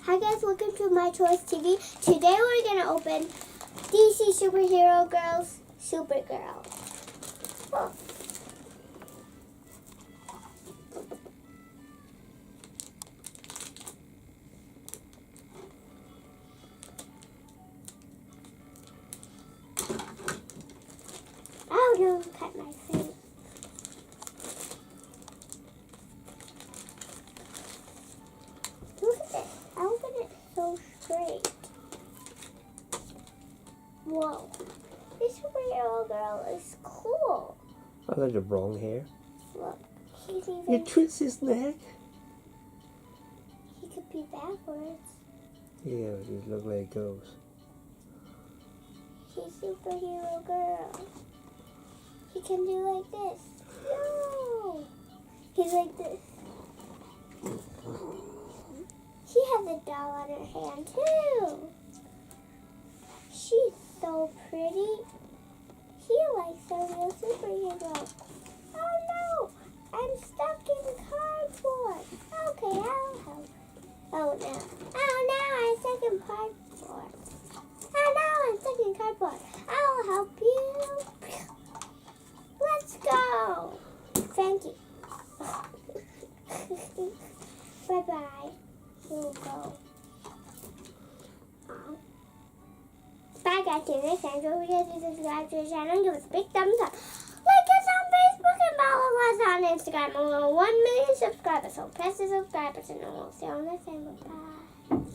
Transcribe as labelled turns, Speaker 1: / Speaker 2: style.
Speaker 1: Hi guys, welcome to myToyS TV. Today we're going to open DC Superhero Girls Supergirl. Oh. Oh no, cut my face. Look at this. I opened it so straight. Whoa. This superhero girl is cool.
Speaker 2: I got your brown hair.
Speaker 1: Look, he's
Speaker 2: You
Speaker 1: even...
Speaker 2: twist his neck.
Speaker 1: He could be backwards.
Speaker 2: Yeah, you look like a ghost.
Speaker 1: She's superhero girl. He can do like this. No! He's like this. She has a doll on her hand too. She's so pretty. She likes a real superhero. Oh no! I'm stuck in cardboard. Okay, I'll help. Oh no. Oh no, I'm stuck in cardboard. Oh no, I'm stuck in cardboard. I'll help you. Let's go. Thank you. Bye-bye. We'll go. Bye guys, see you next time. Don't forget to subscribe to the channel and give us a big thumbs up. Like us on Facebook and follow us on Instagram. We're 1 million subscribers, so press the subscribe button and we'll see you next time. Bye.